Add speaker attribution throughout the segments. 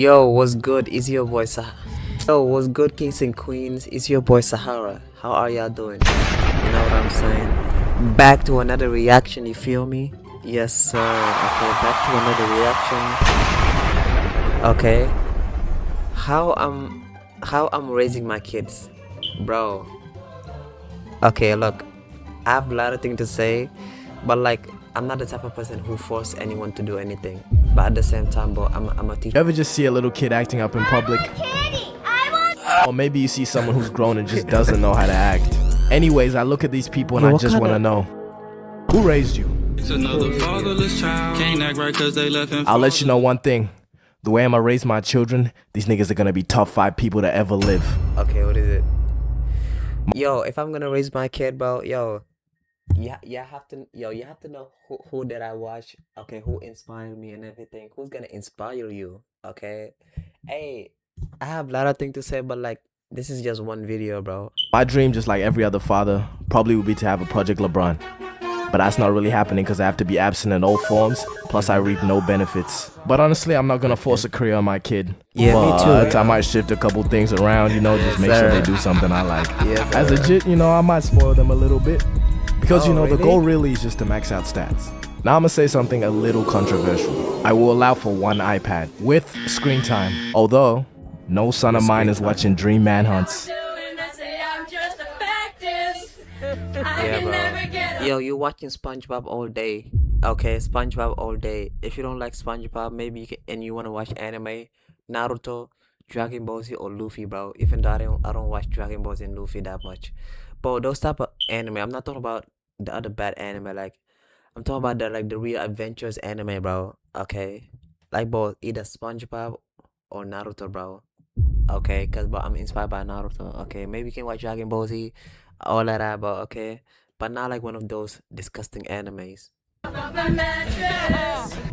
Speaker 1: Yo, what's good? It's your boy Sahara. Yo, what's good, kings and queens? It's your boy Sahara. How are y'all doing? You know what I'm saying? Back to another reaction, you feel me? Yes, sir. Okay, back to another reaction. Okay. How I'm raising my kids. Bro. Okay, look. I have a lot of things to say, but like I'm not the type of person who force anyone to do anything. But at the same time, bro, I'm a teacher.
Speaker 2: You ever just see a little kid acting up in public? Or maybe you see someone who's grown and just doesn't know how to act. Anyways, I look at these people and I just want to know, who raised you? I'll let you know one thing. The way I'ma raise my children, these niggas are gonna be top 5 people to ever live.
Speaker 1: Okay, what is it? Yo, if I'm gonna raise my kid, bro, yo, you have to know who did I watch, okay, who inspired me and everything, who's gonna inspire you, okay? Hey, I have a lot of things to say, but like this is just one video, bro.
Speaker 2: My dream, just like every other father, probably would be to have a Project LeBron. But that's not really happening because I have to be absent in all forms, plus I reap no benefits. But honestly, I'm not gonna force a career on my kid.
Speaker 1: Yeah, me too.
Speaker 2: But I might shift a couple things around, you know, just make sure they do something I like.
Speaker 1: Yes,
Speaker 2: as legit, you know, I might spoil them a little bit. Because, you know,
Speaker 1: really?
Speaker 2: the goal really is just to max out stats. Now I'm gonna say something a little controversial. I will allow for one iPad with screen time. Although, no son of mine is watching Dream Manhunts.
Speaker 1: Yeah, bro. Yo, you watching SpongeBob all day. Okay, SpongeBob all day. If you don't like SpongeBob, maybe you can, and you want to watch anime, Naruto, Dragon Ball Z, or Luffy, bro. Even though I don't watch Dragon Ball Z and Luffy that much. But those type of anime, I'm not talking about the other bad anime. Like, I'm talking about the real adventures anime, bro. Okay, like both either SpongeBob or Naruto, bro. Okay, cause but I'm inspired by Naruto. Okay, maybe you can watch Dragon Ball Z, all of that, but okay, but not like one of those disgusting animes.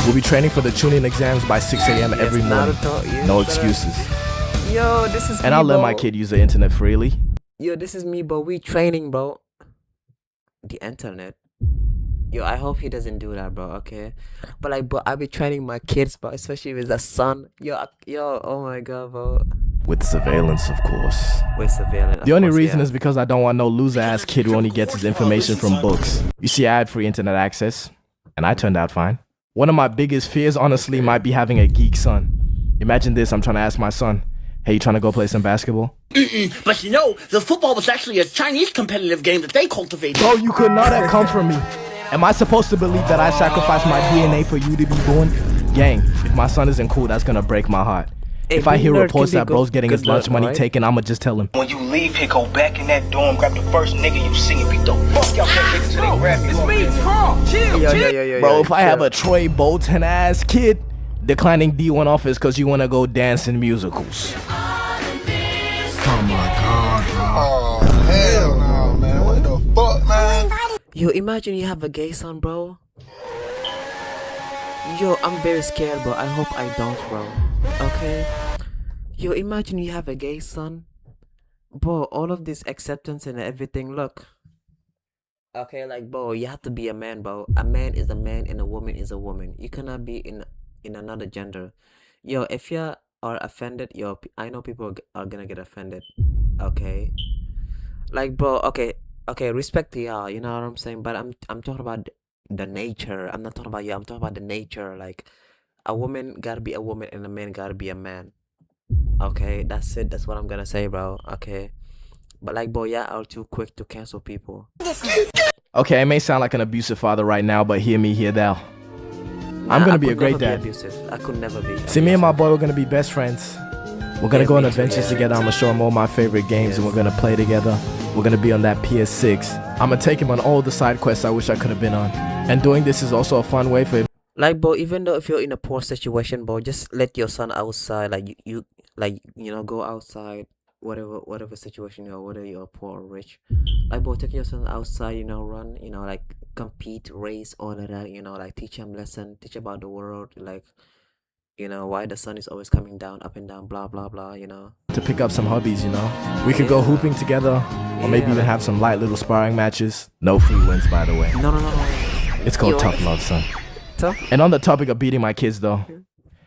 Speaker 2: We'll be training for the tuning exams by 6 a.m. every morning.
Speaker 1: Naruto, yes,
Speaker 2: No
Speaker 1: sir.
Speaker 2: excuses.
Speaker 1: Yo, this is
Speaker 2: And
Speaker 1: me,
Speaker 2: I'll let
Speaker 1: bro.
Speaker 2: my kid use the internet freely.
Speaker 1: Yo, this is me, bro. We training, bro. The internet. Yo, I hope he doesn't do that, bro. Okay, but like, bro, I be training my kids, bro, especially if it's a son. Yo, oh my god, bro.
Speaker 2: With surveillance, of course.
Speaker 1: With surveillance.
Speaker 2: The only reason is because I don't want no loser-ass kid who only gets his information from books. You see, I had free internet access, and I turned out fine. One of my biggest fears, honestly, might be having a geek son. Imagine this, I'm trying to ask my son, hey, you trying to go play some basketball?
Speaker 3: But you know, the football was actually a Chinese competitive game that they cultivated.
Speaker 2: Bro, you could not have come from me. Am I supposed to believe that I sacrificed my DNA for you to be born? Gang, if my son isn't cool, that's gonna break my heart.
Speaker 1: Hey,
Speaker 2: if I hear
Speaker 1: nerd
Speaker 2: reports
Speaker 1: can be
Speaker 2: that bro's getting his
Speaker 1: good
Speaker 2: lunch
Speaker 1: luck,
Speaker 2: money
Speaker 1: right?
Speaker 2: taken, I'ma just tell him.
Speaker 4: When you leave here, go back in that dorm, grab the first nigga you see and beat the fuck out that nigga till they grab you. It's me, Carl. Chill,
Speaker 1: Yo,
Speaker 2: Bro, if I have a Troy Bolton ass kid declining D1 offers cause you wanna go dance in musicals.
Speaker 5: Oh, hell no, man. What the fuck, man?
Speaker 1: Yo, imagine you have a gay son, bro. Yo, I'm very scared, bro. I hope I don't, bro. Okay? Yo, imagine you have a gay son. Bro, all of this acceptance and everything, look. Okay, like, bro, you have to be a man, bro. A man is a man and a woman is a woman. You cannot be in another gender. Yo, if you are offended, yo, I know people are gonna get offended. Okay? Like, bro, okay, respect to y'all, you know what I'm saying? But I'm talking about the nature. I'm not talking about you. I'm talking about the nature. Like, a woman gotta be a woman and a man gotta be a man. Okay, that's it. That's what I'm gonna say, bro. Okay, but like, bro, yeah, are too quick to cancel people.
Speaker 2: Okay, I may sound like an abusive father right now, but hear me, hear thou. I'm gonna be a great dad.
Speaker 1: I could never be.
Speaker 2: See, me and my boy, we're gonna be best friends. We're gonna go on adventures together. I'm gonna show him all my favorite games and we're gonna play together. We're gonna be on that PS6. I'm gonna take him on all the side quests I wish I could have been on. And doing this is also a fun way for him.
Speaker 1: Like, bro, even though if you're in a poor situation, bro, just let your son outside. Like, you go outside, whatever situation you're, whether you're poor or rich. Like, bro, take your son outside, run, like compete, race, all of that, like teach him lesson, teach about the world, like, why the sun is always coming down, up and down, blah, blah, blah,
Speaker 2: To pick up some hobbies, We could go hooping together, or maybe even have some light little sparring matches. No free wins, by the way.
Speaker 1: No.
Speaker 2: It's called tough love, son.
Speaker 1: Tough?
Speaker 2: And on the topic of beating my kids, though,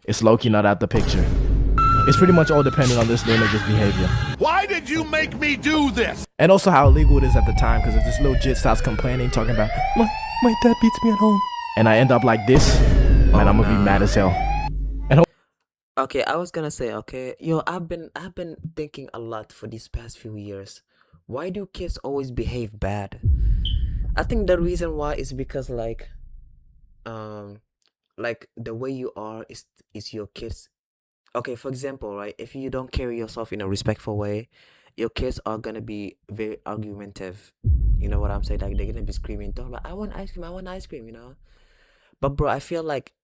Speaker 2: it's low-key not out the picture. It's pretty much all dependent on this little nigga's behavior.
Speaker 6: Why did you make me do this?
Speaker 2: And also how illegal it is at the time, because if this little jit starts complaining, talking about, my dad beats me at home, and I end up like this, man, I'm gonna be mad as hell. And
Speaker 1: Okay, I was gonna say, okay, yo, I've been thinking a lot for these past few years. Why do kids always behave bad? I think the reason why is because like the way you are is your kids. Okay, for example, right, if you don't carry yourself in a respectful way, your kids are gonna be very argumentative. You know what I'm saying? Like they're gonna be screaming, talking about, I want ice cream, I want ice cream, you know? But bro, I feel like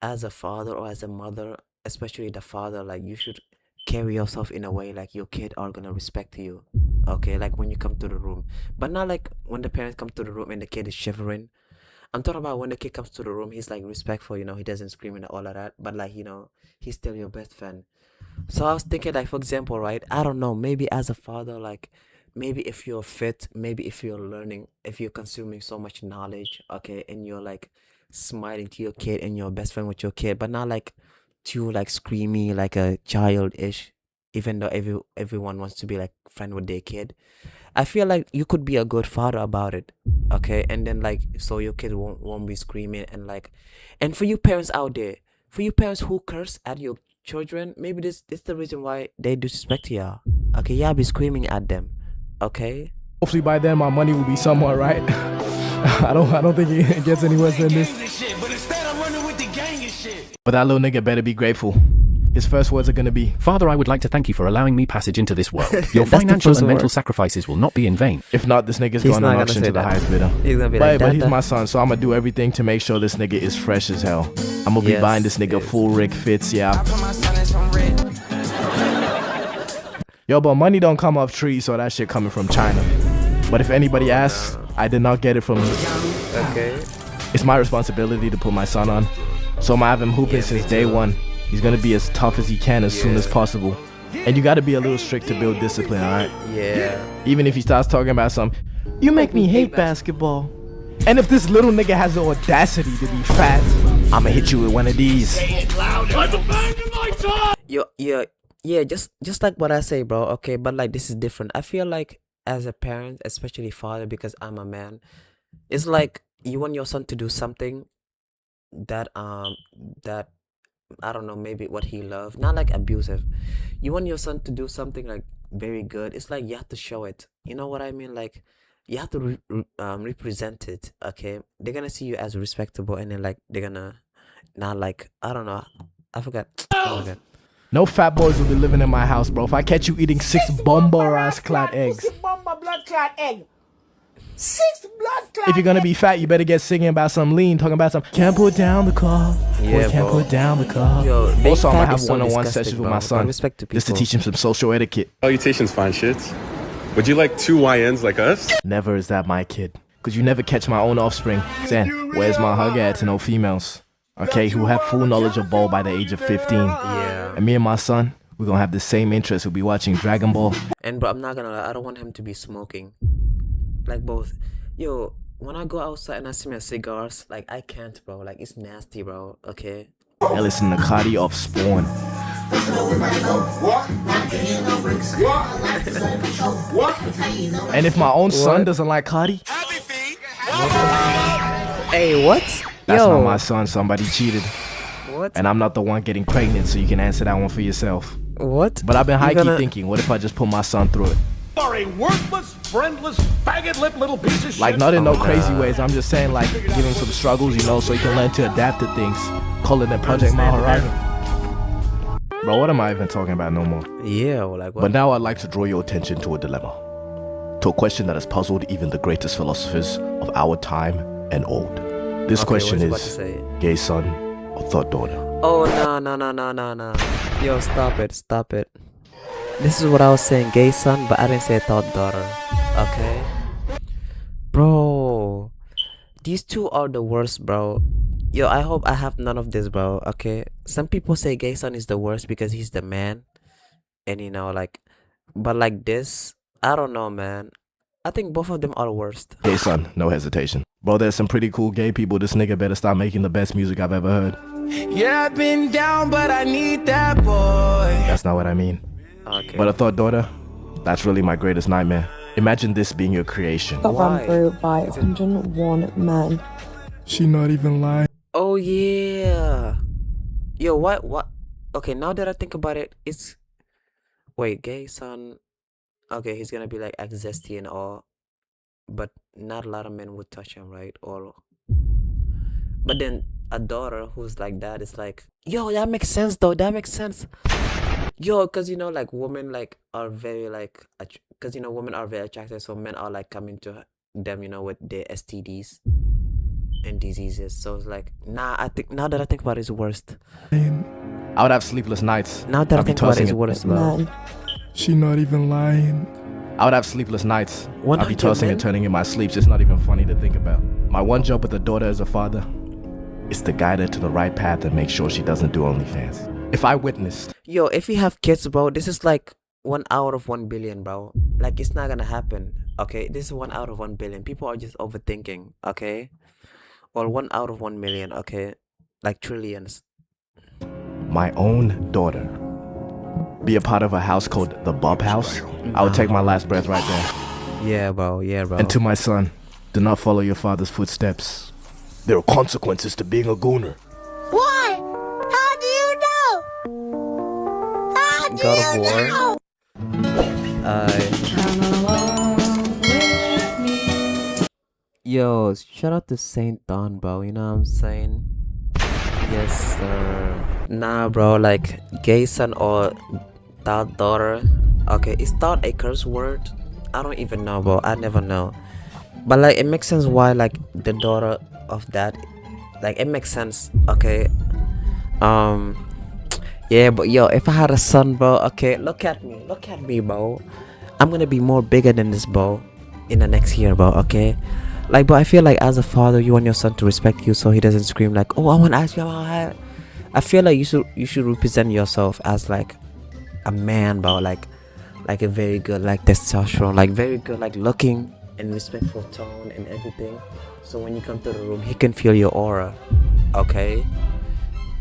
Speaker 1: as a father or as a mother, especially the father, like you should carry yourself in a way like your kid are gonna respect you. Okay, like when you come to the room. But not like when the parents come to the room and the kid is shivering. I'm talking about when the kid comes to the room, he's like respectful, you know, he doesn't scream and all of that, but like, you know, he's still your best friend. So I was thinking, like, for example, right, I don't know, maybe as a father, like, maybe if you're fit, maybe if you're learning, if you're consuming so much knowledge, okay, and you're like smiling to your kid and you're best friend with your kid, but not like too like screamy, like a childish, even though everyone wants to be like friend with their kid. I feel like you could be a good father about it, okay? And then like so your kid won't be screaming and like, and for you parents out there, for you parents who curse at your children, maybe this is the reason why they disrespect y'all. Okay, y'all be screaming at them, okay?
Speaker 2: hopefully by then my money will be somewhat right. I don't think it gets any worse than this. But that little nigga better be grateful. His first words are gonna be,
Speaker 7: Father, I would like to thank you for allowing me passage into this world. Your financial and mental sacrifices will not be in vain.
Speaker 2: if not, this nigga's going on auction to the highest bidder.
Speaker 1: He's gonna be
Speaker 2: But,
Speaker 1: like,
Speaker 2: but he's
Speaker 1: "Dada."
Speaker 2: my son, so I'm gonna do everything to make sure this nigga is fresh as hell. I'm gonna be
Speaker 1: Yes,
Speaker 2: buying this nigga
Speaker 1: yes.
Speaker 2: full rig fits, yeah. Yo, but money don't come off trees, so that shit coming from China. But if anybody asks, I did not get it from
Speaker 1: Okay.
Speaker 2: It's my responsibility to put my son on. So I'm gonna have him hooping since day one. He's gonna be as tough as he can as soon as possible. And you gotta be a little strict to build discipline, alright?
Speaker 1: Yeah.
Speaker 2: Even if he starts talking about some, you make me hate basketball. And if this little nigga has the audacity to be fat, I'ma hit you with one of these.
Speaker 1: Yo, yeah, just like what I say, bro. Okay, but like this is different. I feel like as a parent, especially father, because I'm a man, it's like you want your son to do something that that I don't know, maybe what he loves, not like abusive. You want your son to do something like very good. It's like you have to show it. You know what I mean? Like you have to represent it. Okay, they're gonna see you as respectable, and then like they're gonna not like I don't know. I forgot. Oh my god.
Speaker 2: No fat boys will be living in my house, bro. If I catch you eating 6 bomber ass clad eggs. If you're gonna be fat, you better get singing about some lean, talking about some can't put down the car.
Speaker 1: Yeah,
Speaker 2: Boy, can't
Speaker 1: bro.
Speaker 2: put down the car.
Speaker 1: Yo, being
Speaker 2: Also, I'm gonna
Speaker 1: fat
Speaker 2: have
Speaker 1: is so
Speaker 2: one-on-one
Speaker 1: disgusting,
Speaker 2: sessions with
Speaker 1: bro.
Speaker 2: my
Speaker 1: But
Speaker 2: son
Speaker 1: respect to
Speaker 2: just to
Speaker 1: people.
Speaker 2: teach him some social etiquette.
Speaker 8: Salutations, fine shits. Would you like 2 YNs like us?
Speaker 2: Never is that my kid. Cause you never catch my own offspring saying, where's my hug at to no females? Okay, who have full knowledge of ball by the age of 15.
Speaker 1: Yeah.
Speaker 2: And me and my son, we're gonna have the same interest. We'll be watching Dragon Ball.
Speaker 1: And bro, I'm not gonna lie, I don't want him to be smoking. Like both. Yo, when I go outside and I smell cigars, like I can't, bro. Like it's nasty, bro. Okay.
Speaker 2: And listen to Cardi of Spawn. And if my own son doesn't like Cardi,
Speaker 1: Hey, what?
Speaker 2: that's
Speaker 1: Yo.
Speaker 2: not my son. Somebody cheated.
Speaker 1: What?
Speaker 2: And I'm not the one getting pregnant, so you can answer that one for yourself.
Speaker 1: What?
Speaker 2: But I've been
Speaker 1: You
Speaker 2: high-key
Speaker 1: gonna-
Speaker 2: thinking, what if I just put my son through it?
Speaker 6: You are a worthless, friendless, faggot-lipped little piece of shit.
Speaker 2: Like, not in no crazy ways. I'm just saying, like, give him some struggles, you know, so he can learn to adapt to things. Call it a Project My Horizon. Bro, what am I even talking about no more?
Speaker 1: Yeah, or like what?
Speaker 2: But now I'd like to draw your attention to a dilemma. To a question that has puzzled even the greatest philosophers of our time and old. This
Speaker 1: Okay,
Speaker 2: question
Speaker 1: what you
Speaker 2: is,
Speaker 1: about to say?
Speaker 2: gay son or thought daughter?
Speaker 1: Oh no. Yo, stop it. This is what I was saying, gay son, but I didn't say thought daughter. Okay? Bro. These two are the worst, bro. Yo, I hope I have none of this, bro. Okay? Some people say gay son is the worst because he's the man. And you know, like, but like this, I don't know, man. I think both of them are worst.
Speaker 2: Gay son, no hesitation. Bro, there's some pretty cool gay people. This nigga better start making the best music I've ever heard.
Speaker 9: Yeah, I've been down, but I need that boy.
Speaker 2: That's not what I mean.
Speaker 1: Okay.
Speaker 2: But a thought daughter, that's really my greatest nightmare. Imagine this being your creation.
Speaker 9: Got
Speaker 1: Why?
Speaker 9: run through by 101 men.
Speaker 2: She not even lying.
Speaker 1: Oh yeah. Yo, what? Okay, now that I think about it, it's wait, gay son. Okay, he's gonna be like zesty and all, but not a lot of men would touch him, right? Or but then a daughter who's like that is like, yo, that makes sense though. That makes sense. Yo, cause you know, like women like are very like, cause you know, women are very attractive, so men are like coming to them, you know, with their STDs and diseases. So it's like, nah, I think now that I think about it, it's worst.
Speaker 2: I would have sleepless nights.
Speaker 1: Now that I
Speaker 2: I'd be
Speaker 1: think about it,
Speaker 2: tossing
Speaker 1: it's worst, bro.
Speaker 9: Men.
Speaker 2: She not even lying. I would have sleepless nights. I'd be
Speaker 1: 100
Speaker 2: tossing
Speaker 1: men?
Speaker 2: and turning in my sleeps. It's not even funny to think about. My one job with a daughter as a father is to guide her to the right path and make sure she doesn't do OnlyFans. If I witnessed,
Speaker 1: Yo, if you have kids, bro, this is like 1 out of 1 billion, bro. Like, it's not gonna happen, okay? This is 1 out of 1 billion. People are just overthinking, okay? Or 1 out of 1 million, okay? Like trillions.
Speaker 2: my own daughter be a part of a house called the Bub House, I would take my last breath right there.
Speaker 1: Yeah, bro. Yeah, bro.
Speaker 2: And to my son, do not follow your father's footsteps. There are consequences to being a gooner.
Speaker 10: Why? How do you know? How do
Speaker 1: God
Speaker 10: you
Speaker 1: of War.
Speaker 10: know?
Speaker 1: Yo, shout out to Saint Don, bro. You know what I'm saying? Yes, sir. Nah, bro. Like, gay son or that daughter. Okay, is that a curse word? I don't even know, bro. I never know. But like, it makes sense why like the daughter of that. Like, it makes sense. Okay. Yeah, but yo, if I had a son, bro. Okay, look at me, bro. I'm gonna be more bigger than this, bro, in the next year, bro. Okay. Like, but I feel like as a father, you want your son to respect you, so he doesn't scream like, "Oh, I want to ask you about that." I feel like you should represent yourself as like a man, bro. Like a very good, like testosterone, like very good, like looking and respectful tone and everything. So when you come to the room, he can feel your aura. Okay.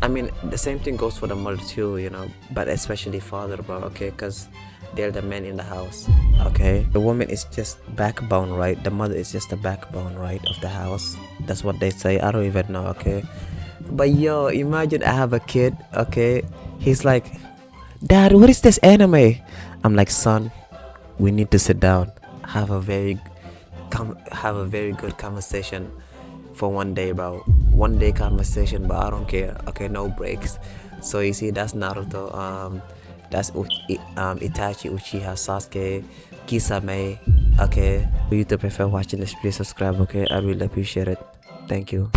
Speaker 1: I mean, the same thing goes for the mother too, you know, but especially father, bro. Okay, because they're the men in the house. Okay, the woman is just backbone, right? The mother is just the backbone, right, of the house. That's what they say. I don't even know. Okay, but yo, imagine I have a kid. Okay, he's like, "Dad, what is this anime?" I'm like, "Son, we need to sit down, have a very good conversation for one day, bro. One day conversation, but I don't care. Okay, no breaks." So you see, that's Naruto. That's Itachi, Uchiha, Sasuke, Kisame. Okay, for you to prefer watching this, please subscribe. Okay, I really appreciate it. Thank you.